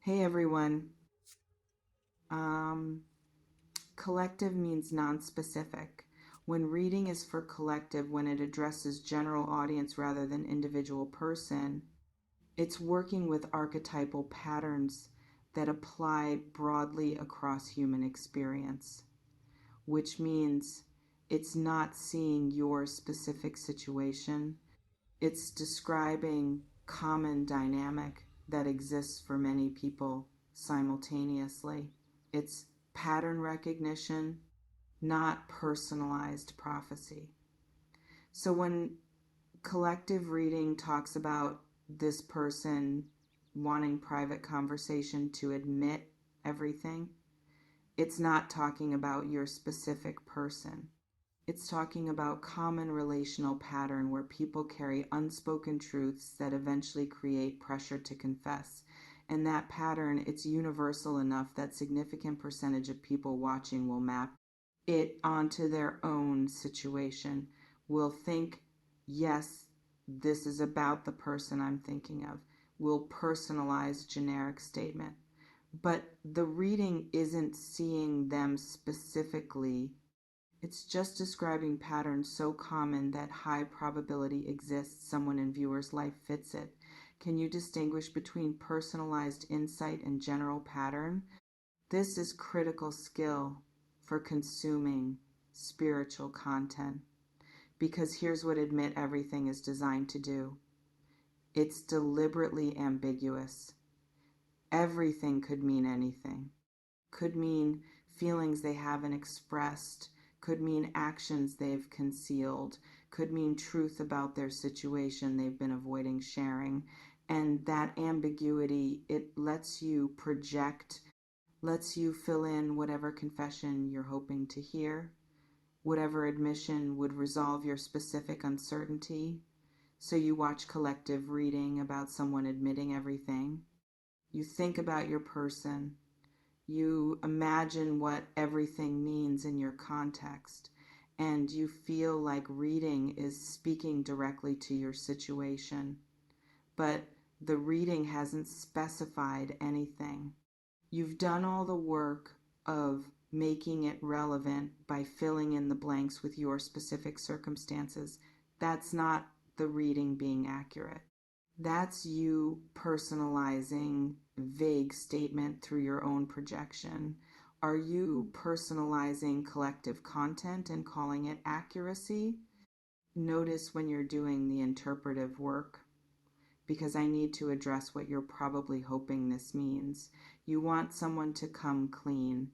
Hey everyone. Um, Collective means non-specific. When reading is for collective, when it addresses general audience rather than individual person, it's working with archetypal patterns that apply broadly across human experience, which means it's not seeing your specific situation. It's describing common dynamic that exists for many people simultaneously. It's pattern recognition, not personalized prophecy. So when collective reading talks about this person wanting private conversation to admit everything, it's not talking about your specific person. It's talking about common relational pattern where people carry unspoken truths that eventually create pressure to confess. And that pattern, it's universal enough that significant percentage of people watching will map it onto their own situation, will think, yes, this is about the person I'm thinking of, will personalize generic statement. But the reading isn't seeing them specifically, it's just describing patterns so common that high probability exists someone in viewer's life fits it. Can you distinguish between personalized insight and general pattern? This is critical skill for consuming spiritual content, because here's what admit everything is designed to do. It's deliberately ambiguous. Everything could mean anything. Could mean feelings they haven't expressed, could mean actions they've concealed, could mean truth about their situation they've been avoiding sharing. And that ambiguity, it lets you project, lets you fill in whatever confession you're hoping to hear, whatever admission would resolve your specific uncertainty. So you watch collective reading about someone admitting everything. You think about your person. You imagine what everything means in your context, and you feel like reading is speaking directly to your situation. But the reading hasn't specified anything. You've done all the work of making it relevant by filling in the blanks with your specific circumstances. That's not the reading being accurate. That's you personalizing vague statement through your own projection. Are you personalizing collective content and calling it accuracy? Notice when you're doing the interpretive work, because I need to address what you're probably hoping this means. You want someone to come clean,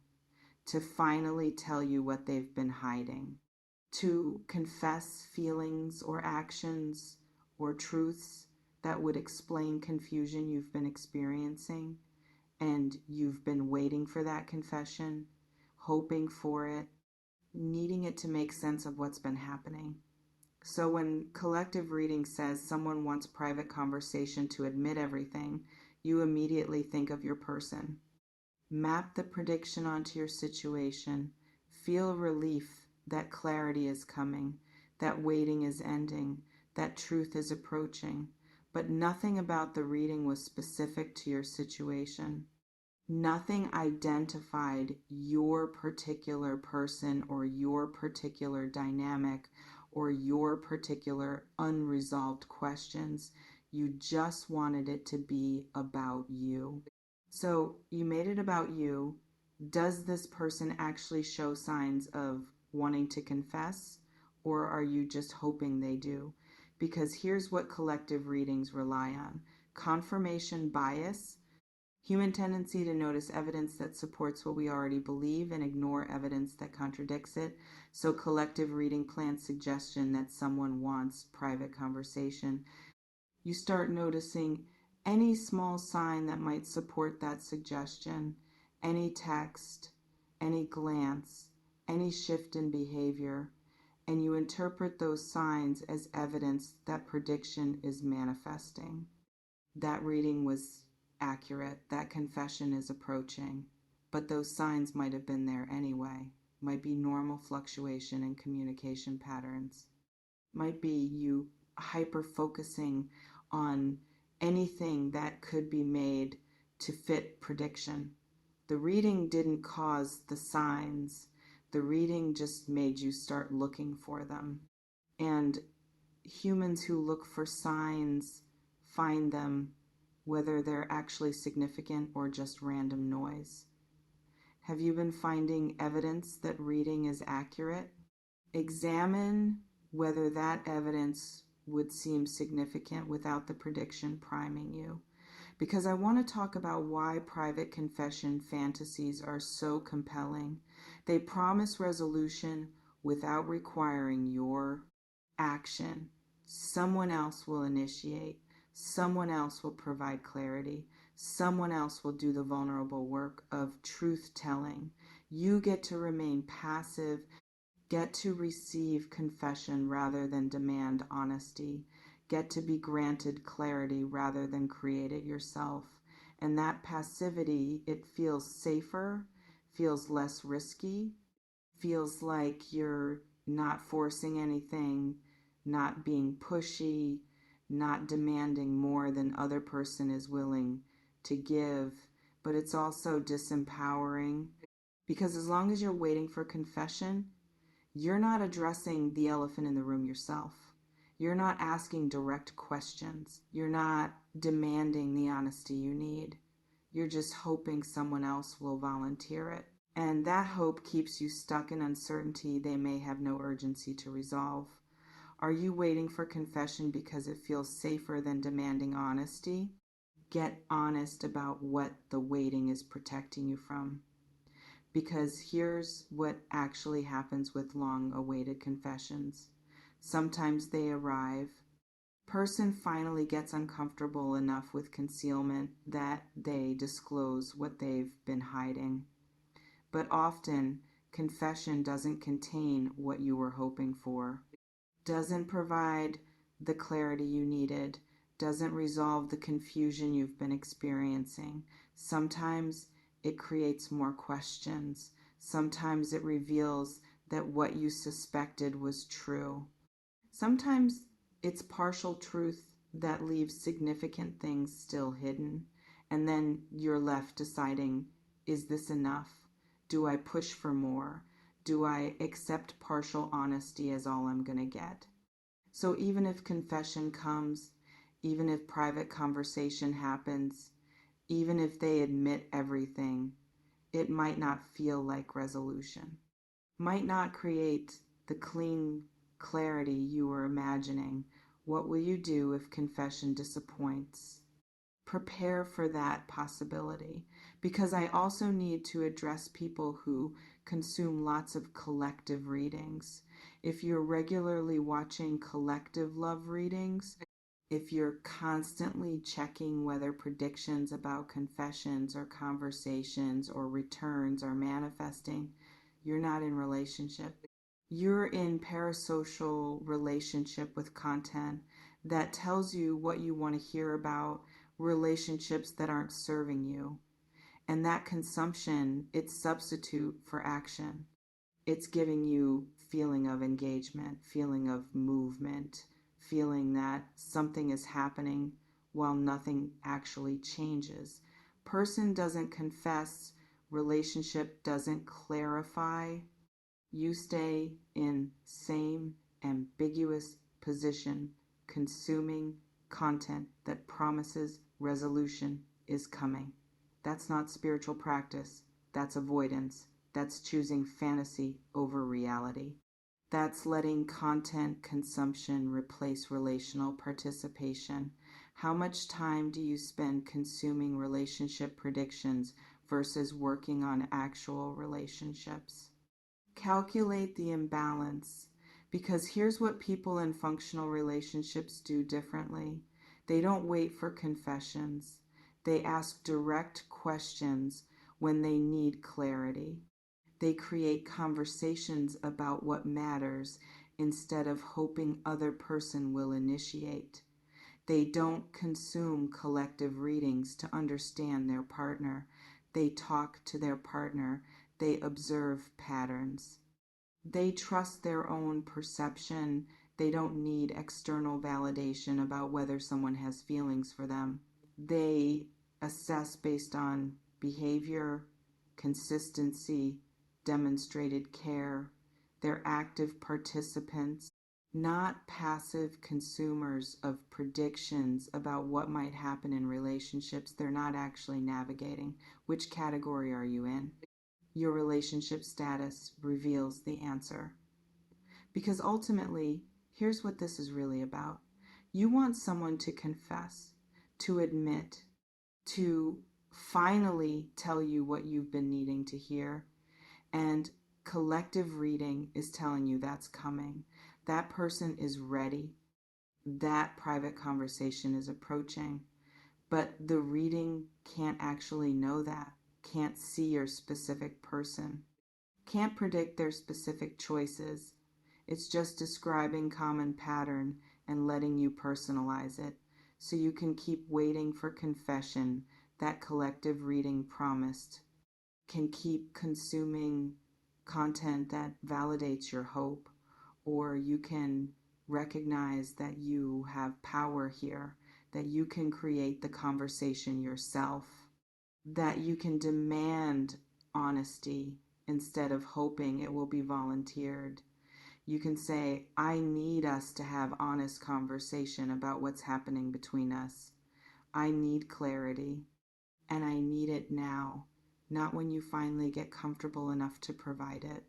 to finally tell you what they've been hiding, to confess feelings or actions or truths that would explain confusion you've been experiencing, and you've been waiting for that confession, hoping for it, needing it to make sense of what's been happening. So when collective reading says someone wants private conversation to admit everything, you immediately think of your person. Map the prediction onto your situation. Feel relief that clarity is coming, that waiting is ending, that truth is approaching. But nothing about the reading was specific to your situation. Nothing identified your particular person or your particular dynamic or your particular unresolved questions. You just wanted it to be about you. So you made it about you. Does this person actually show signs of wanting to confess, or are you just hoping they do? Because here's what collective readings rely on: confirmation bias, human tendency to notice evidence that supports what we already believe and ignore evidence that contradicts it. So collective reading plants suggestion that someone wants private conversation. You start noticing any small sign that might support that suggestion, any text, any glance, any shift in behavior, and you interpret those signs as evidence that prediction is manifesting. That reading was accurate, that confession is approaching, but those signs might have been there anyway. Might be normal fluctuation in communication patterns. Might be you hyper focusing on anything that could be made to fit prediction. The reading didn't cause the signs. The reading just made you start looking for them. And humans who look for signs find them, whether they're actually significant or just random noise. Have you been finding evidence that reading is accurate? Examine whether that evidence would seem significant without the prediction priming you. Because I want to talk about why private confession fantasies are so compelling. They promise resolution without requiring your action. Someone else will initiate. Someone else will provide clarity. Someone else will do the vulnerable work of truth telling. You get to remain passive, get to receive confession rather than demand honesty, get to be granted clarity rather than create it yourself. And that passivity, it feels safer, feels less risky, feels like you're not forcing anything, not being pushy, not demanding more than other person is willing to give. But it's also disempowering, because as long as you're waiting for confession, you're not addressing the elephant in the room yourself. You're not asking direct questions. You're not demanding the honesty you need. You're just hoping someone else will volunteer it. And that hope keeps you stuck in uncertainty they may have no urgency to resolve. Are you waiting for confession because it feels safer than demanding honesty? Get honest about what the waiting is protecting you from. Because here's what actually happens with long-awaited confessions. Sometimes they arrive. Person finally gets uncomfortable enough with concealment that they disclose what they've been hiding. But often, confession doesn't contain what you were hoping for, doesn't provide the clarity you needed, doesn't resolve the confusion you've been experiencing. Sometimes it creates more questions. Sometimes it reveals that what you suspected was true. Sometimes it's partial truth that leaves significant things still hidden, and then you're left deciding, is this enough? Do I push for more? Do I accept partial honesty as all I'm going to get? So even if confession comes, even if private conversation happens, even if they admit everything, it might not feel like resolution, might not create the clean clarity you were imagining. What will you do if confession disappoints? Prepare for that possibility, because I also need to address people who consume lots of collective readings. If you're regularly watching collective love readings, if you're constantly checking whether predictions about confessions or conversations or returns are manifesting, you're not in relationship. You're in parasocial relationship with content that tells you what you want to hear about relationships that aren't serving you. And that consumption, it's substitute for action. It's giving you feeling of engagement, feeling of movement, feeling that something is happening while nothing actually changes. Person doesn't confess, relationship doesn't clarify. You stay in same ambiguous position, consuming content that promises resolution is coming. That's not spiritual practice. That's avoidance. That's choosing fantasy over reality. That's letting content consumption replace relational participation. How much time do you spend consuming relationship predictions versus working on actual relationships? Calculate the imbalance, because here's what people in functional relationships do differently. They don't wait for confessions. They ask direct questions when they need clarity. They create conversations about what matters instead of hoping other person will initiate. They don't consume collective readings to understand their partner. They talk to their partner. They observe patterns. They trust their own perception. They don't need external validation about whether someone has feelings for them. They assess based on behavior, consistency, demonstrated care. They're active participants, not passive consumers of predictions about what might happen in relationships they're not actually navigating. Which category are you in? Your relationship status reveals the answer. Because ultimately, here's what this is really about. You want someone to confess, to admit, to finally tell you what you've been needing to hear. And collective reading is telling you that's coming. That person is ready. That private conversation is approaching. But the reading can't actually know that, can't see your specific person, can't predict their specific choices. It's just describing common pattern and letting you personalize it so you can keep waiting for confession that collective reading promised, can keep consuming content that validates your hope, or you can recognize that you have power here, that you can create the conversation yourself, that you can demand honesty instead of hoping it will be volunteered. You can say, I need us to have honest conversation about what's happening between us. I need clarity, and I need it now, not when you finally get comfortable enough to provide it.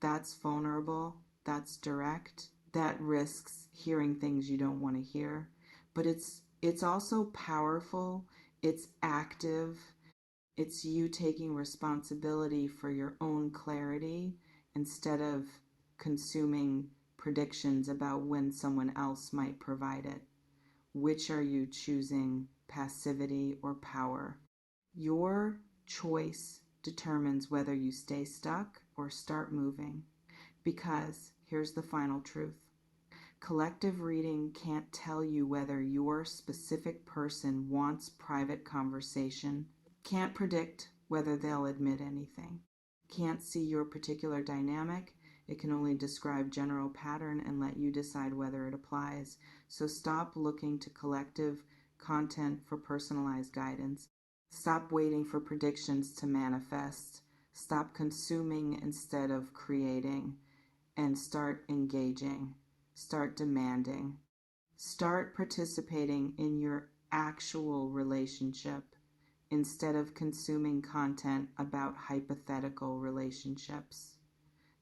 That's vulnerable, that's direct, that risks hearing things you don't want to hear, but it's also powerful, it's active, it's you taking responsibility for your own clarity instead of consuming predictions about when someone else might provide it. Which are you choosing, passivity or power? Your choice determines whether you stay stuck or start moving. Because here's the final truth. Collective reading can't tell you whether your specific person wants private conversation, can't predict whether they'll admit anything, can't see your particular dynamic. It can only describe general pattern and let you decide whether it applies. So stop looking to collective content for personalized guidance. Stop waiting for predictions to manifest. Stop consuming instead of creating. And start engaging. Start demanding. Start participating in your actual relationship instead of consuming content about hypothetical relationships.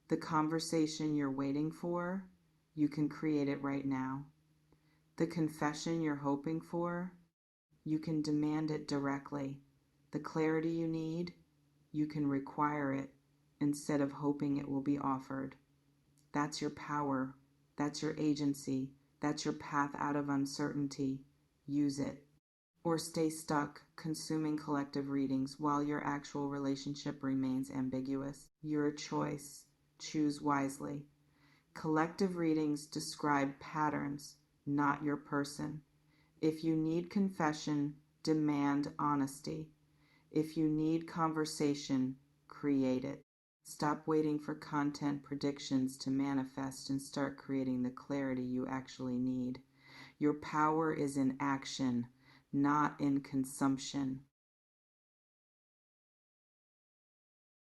The conversation you're waiting for, you can create it right now. The confession you're hoping for, you can demand it directly. The clarity you need, you can require it instead of hoping it will be offered. That's your power. That's your agency. That's your path out of uncertainty. Use it. Or stay stuck consuming collective readings while your actual relationship remains ambiguous. Your choice. Choose wisely. Collective readings describe patterns, not your person. If you need confession, demand honesty. If you need conversation, create it. Stop waiting for content predictions to manifest and start creating the clarity you actually need. Your power is in action, not in consumption.